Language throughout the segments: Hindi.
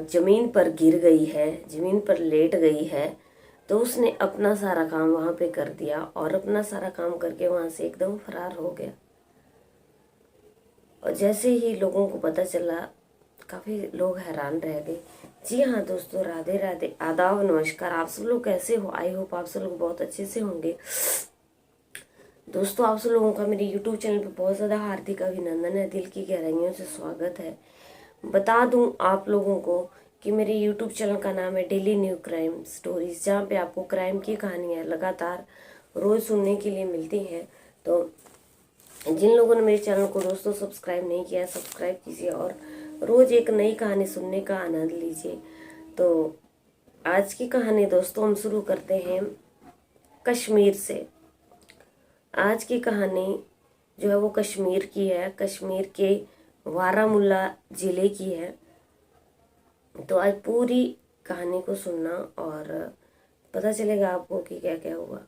ज़मीन पर गिर गई है, ज़मीन पर लेट गई है, तो उसने अपना सारा काम वहाँ पे कर दिया और अपना सारा काम करके वहाँ से एकदम फरार हो गया। और जैसे ही लोगों को पता चला, काफ़ी लोग हैरान रह गए। जी हाँ दोस्तों, राधे राधे, आदाब, नमस्कार। आप सब लोग कैसे हो? आई होप आप सब लोग बहुत अच्छे से होंगे। दोस्तों, आप सब लोगों का मेरे YouTube चैनल पे बहुत ज़्यादा हार्दिक अभिनंदन है, दिल की गहराइयों से स्वागत है। बता दूं आप लोगों को कि मेरे YouTube चैनल का नाम है डेली न्यू क्राइम स्टोरीज, जहाँ पे आपको क्राइम की कहानियाँ लगातार रोज़ सुनने के लिए मिलती हैं। तो जिन लोगों ने मेरे चैनल को दोस्तों सब्सक्राइब नहीं किया है, सब्सक्राइब कीजिए और रोज़ एक नई कहानी सुनने का आनंद लीजिए। तो आज की कहानी दोस्तों हम शुरू करते हैं कश्मीर से। आज की कहानी जो है वो कश्मीर की है, कश्मीर के बारामूला ज़िले की है। तो आज पूरी कहानी को सुनना और पता चलेगा आपको कि क्या क्या हुआ।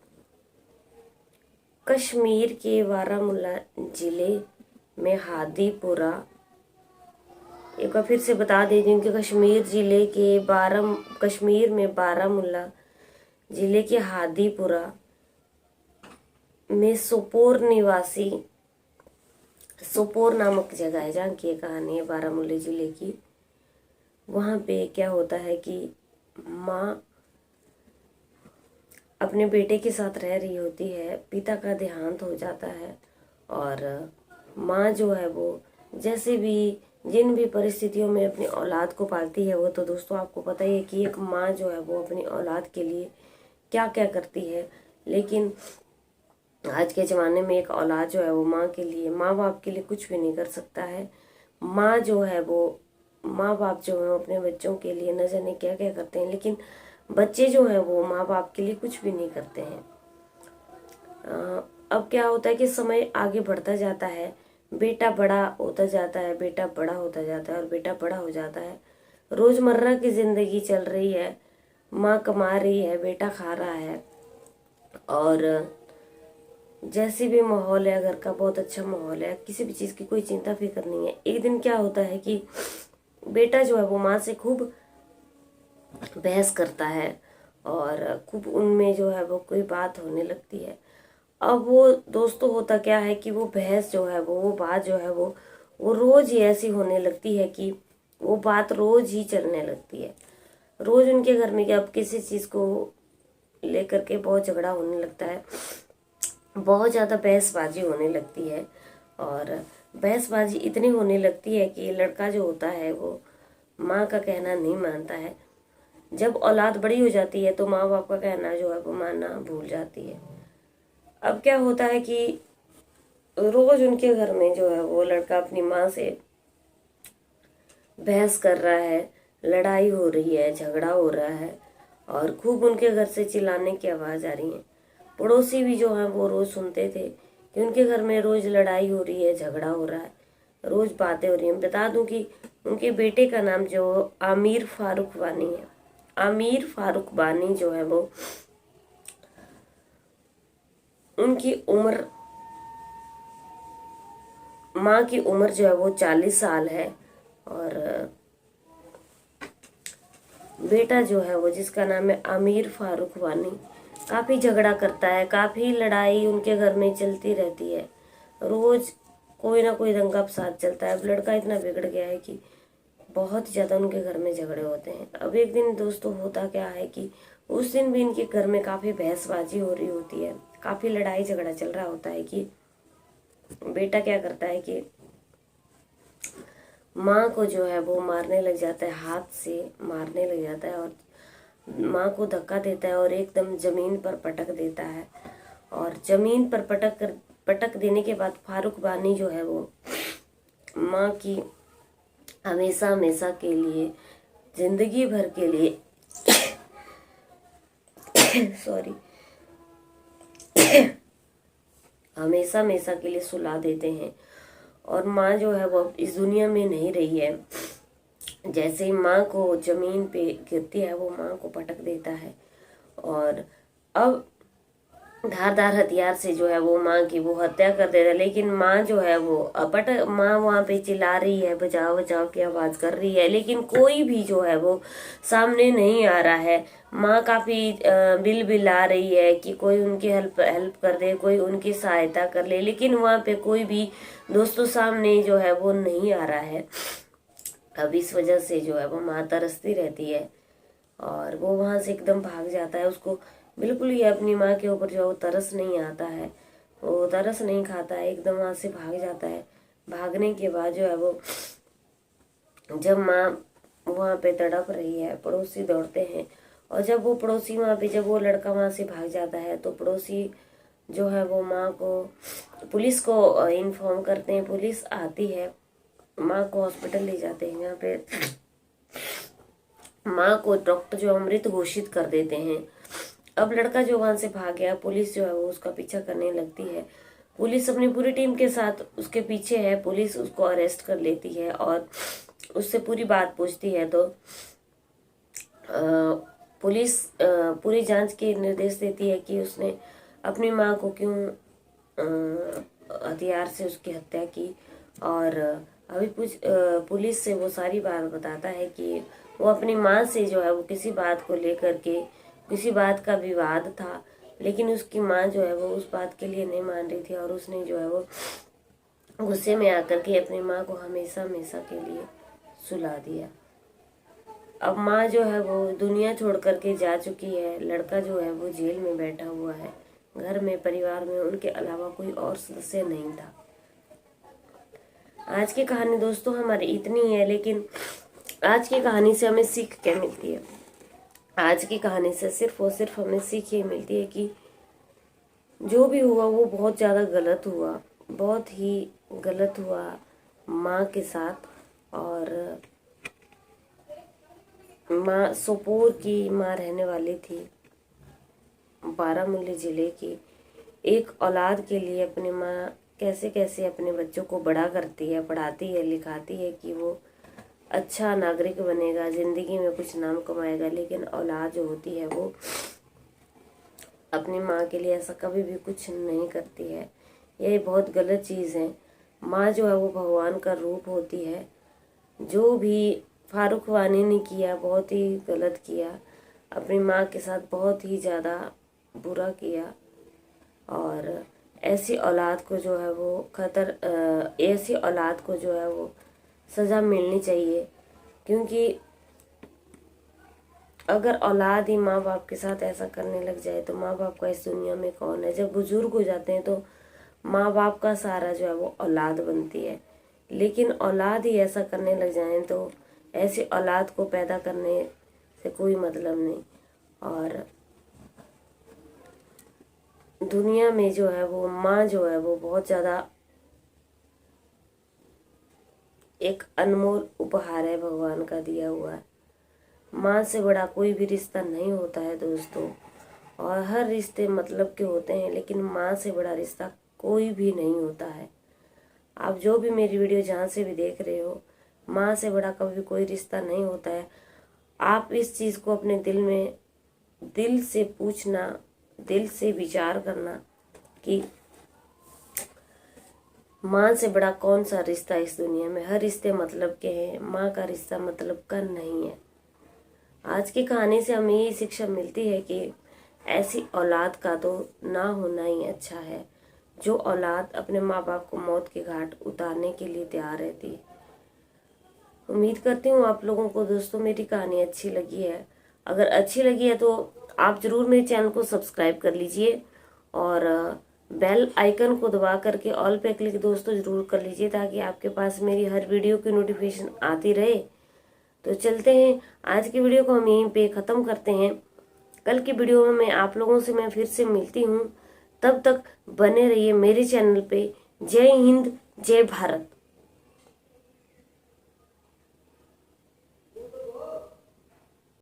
कश्मीर के बारामूला ज़िले में हादीपुरा, एक बार फिर से बता देती कि कश्मीर में बारामूला ज़िले के हादीपुरा में सोपोर नामक जगह है, जहाँ की कहानी है बारामूला ज़िले की। वहाँ पे क्या होता है कि माँ अपने बेटे के साथ रह रही होती है, पिता का देहांत हो जाता है और माँ जो है वो जैसे भी जिन भी परिस्थितियों में अपनी औलाद को पालती है, वो तो दोस्तों आपको पता ही है कि एक माँ जो है वो अपनी औलाद के लिए क्या क्या करती है। लेकिन आज के ज़माने में एक औलाद जो है वो माँ बाप के लिए कुछ भी नहीं कर सकता है। माँ बाप जो है अपने बच्चों के लिए न जाने क्या क्या करते हैं, लेकिन बच्चे जो हैं वो माँ बाप के लिए कुछ भी नहीं करते हैं। अब क्या होता है कि समय आगे बढ़ता जाता है, बेटा बड़ा होता जाता है और बेटा बड़ा हो जाता है। रोज़मर्रा की ज़िंदगी चल रही है, माँ कमा रही है, बेटा खा रहा है और जैसे भी माहौल है, घर का बहुत अच्छा माहौल है, किसी भी चीज़ की कोई चिंता फिक्र नहीं है। एक दिन क्या होता है कि बेटा जो है वो माँ से खूब बहस करता है और खूब उनमें जो है वो कोई बात होने लगती है। अब वो दोस्तों होता क्या है कि वो बहस जो है वो बात जो है वो रोज़ ही ऐसी होने लगती है कि वो बात रोज़ ही चलने लगती है। रोज़ उनके घर में क्या अब किसी चीज़ को लेकर के बहुत झगड़ा होने लगता है, बहुत ज़्यादा बहसबाजी होने लगती है और बहसबाजी इतनी होने लगती है कि लड़का जो होता है वो माँ का कहना नहीं मानता है। जब औलाद बड़ी हो जाती है तो माँ बाप का कहना जो है वो मानना भूल जाती है। अब क्या होता है कि रोज़ उनके घर में जो है वो लड़का अपनी माँ से बहस कर रहा है, लड़ाई हो रही है, झगड़ा हो रहा है और खूब उनके घर से चिल्लाने की आवाज़ आ रही है। पड़ोसी भी जो है वो रोज़ सुनते थे कि उनके घर में रोज़ लड़ाई हो रही है, झगड़ा हो रहा है, रोज़ बातें हो रही हैं। बता दूं कि उनके बेटे का नाम जो आमिर फारूक वानी है। आमिर फारूक वानी जो है वो उनकी उम्र, माँ की उम्र जो है वो 40 साल है और बेटा जो है वो जिसका नाम है आमिर फारूक वानी काफ़ी झगड़ा करता है, काफ़ी लड़ाई उनके घर में चलती रहती है, रोज़ कोई ना कोई दंगा फसाद चलता है। अब लड़का इतना बिगड़ गया है कि बहुत ज़्यादा उनके घर में झगड़े होते हैं। अब एक दिन दोस्तों होता क्या है कि उस दिन भी इनके घर में काफ़ी बहसबाजी हो रही होती है, काफ़ी लड़ाई झगड़ा चल रहा होता है कि बेटा क्या करता है कि माँ को जो है वो मारने लग जाता है, हाथ से मारने लग जाता है और माँ को धक्का देता है और एकदम ज़मीन पर पटक देता है। और ज़मीन पर पटक देने के बाद फारूक वानी जो है वो माँ की हमेशा हमेशा के लिए, जिंदगी भर के लिए सॉरी हमेशा हमेशा के लिए सुला देते हैं और माँ जो है वो इस दुनिया में नहीं रही है। जैसे ही माँ को जमीन पे गिरती है वो माँ को पटक देता है और अब धारदार हथियार से जो है वो माँ की वो हत्या कर देता है। लेकिन माँ जो है वो अपट माँ वहाँ पे चिल्ला रही है, बचाओ बचाओ की आवाज कर रही है, लेकिन कोई भी जो है वो सामने नहीं आ रहा है। माँ काफी बिल बिला रही है कि कोई उनकी हेल्प हेल्प कर दे, कोई उनकी सहायता कर ले, लेकिन वहाँ पे कोई भी दोस्तों सामने जो है वो नहीं आ रहा है। अब इस वजह से जो है वो माँ तरसती रहती है और वो वहां से एकदम भाग जाता है। उसको बिल्कुल ही अपनी माँ के ऊपर जो है वो तरस नहीं आता है, वो तरस नहीं खाता है, एकदम वहां से भाग जाता है। भागने के बाद जो है वो जब माँ वहां पे तड़प रही है, पड़ोसी दौड़ते हैं और जब वो पड़ोसी वहां पे जब वो लड़का वहां से भाग जाता है तो पड़ोसी जो है वो माँ को पुलिस को इन्फॉर्म करते हैं। पुलिस आती है, माँ को हॉस्पिटल ले जाते हैं। यहाँ पे माँ को डॉक्टर जो मृत घोषित कर देते हैं। अब लड़का जो वहां से भाग गया, पुलिस जो है वो उसका पीछा करने लगती है। पुलिस अपनी पूरी टीम के साथ उसके पीछे है। पुलिस उसको अरेस्ट कर लेती है और उससे पूरी बात पूछती है। तो पुलिस पूरी जांच के निर्देश देती है कि उसने अपनी माँ को क्यों हथियार से उसकी हत्या की। और अभी पुलिस से वो सारी बात बताता है कि वो अपनी माँ से जो है वो किसी बात को लेकर के किसी बात का विवाद था, लेकिन उसकी माँ जो है वो उस बात के लिए नहीं मान रही थी और उसने जो है वो गुस्से में आकर के अपनी माँ को हमेशा हमेशा के लिए सुला दिया। अब माँ जो है वो दुनिया छोड़ करके जा चुकी है। लड़का जो है वो जेल में बैठा हुआ है। घर में परिवार में उनके अलावा कोई और सदस्य नहीं था। आज की कहानी दोस्तों हमारी इतनी है, लेकिन आज की कहानी से हमें सीख क्या मिलती है? आज की कहानी से सिर्फ और सिर्फ हमें सीख ये मिलती है कि जो भी हुआ वो बहुत ज़्यादा गलत हुआ, बहुत ही गलत हुआ माँ के साथ। और माँ सोपोर की माँ रहने वाली थी, बारामूला जिले की। एक औलाद के लिए अपनी माँ कैसे कैसे अपने बच्चों को बड़ा करती है, पढ़ाती है, लिखाती है कि वो अच्छा नागरिक बनेगा, जिंदगी में कुछ नाम कमाएगा। लेकिन औलाद जो होती है वो अपनी माँ के लिए ऐसा कभी भी कुछ नहीं करती है। ये बहुत गलत चीज़ है। माँ जो है वो भगवान का रूप होती है। जो भी फारूक वानी ने किया बहुत ही गलत किया, अपनी माँ के साथ बहुत ही ज़्यादा बुरा किया। और ऐसी औलाद को जो है वो ऐसी औलाद को जो है वो सज़ा मिलनी चाहिए। क्योंकि अगर औलाद ही माँ बाप के साथ ऐसा करने लग जाए तो माँ बाप का इस दुनिया में कौन है? जब बुजुर्ग हो जाते हैं तो माँ बाप का सहारा जो है वो औलाद बनती है। लेकिन औलाद ही ऐसा करने लग जाए तो ऐसी औलाद को पैदा करने से कोई मतलब नहीं। और दुनिया में जो है वो माँ जो है वो बहुत ज़्यादा एक अनमोल उपहार है, भगवान का दिया हुआ है। माँ से बड़ा कोई भी रिश्ता नहीं होता है दोस्तों। और हर रिश्ते मतलब के होते हैं, लेकिन माँ से बड़ा रिश्ता कोई भी नहीं होता है। आप जो भी मेरी वीडियो जहाँ से भी देख रहे हो, माँ से बड़ा कभी कोई रिश्ता नहीं होता है। आप इस चीज़ को अपने दिल से पूछना, दिल से विचार करना कि माँ से बड़ा कौन सा रिश्ता इस दुनिया में? हर रिश्ते मतलब के हैं, माँ का रिश्ता मतलब का नहीं है। आज की कहानी से हमें ये शिक्षा मिलती है कि ऐसी औलाद का तो ना होना ही अच्छा है, जो औलाद अपने माँ बाप को मौत के घाट उतारने के लिए तैयार रहती है। उम्मीद करती हूँ आप लोगों को दोस्तों मेरी कहानी अच्छी लगी है। अगर अच्छी लगी है तो आप ज़रूर मेरे चैनल को सब्सक्राइब कर लीजिए और बेल आइकन को दबा करके ऑल पे क्लिक दोस्तों ज़रूर कर लीजिए, ताकि आपके पास मेरी हर वीडियो की नोटिफिकेशन आती रहे। तो चलते हैं, आज की वीडियो को हम यहीं पे ख़त्म करते हैं। कल की वीडियो में आप लोगों से मैं फिर से मिलती हूँ। तब तक बने रहिए मेरे चैनल पे। जय हिंद, जय भारत।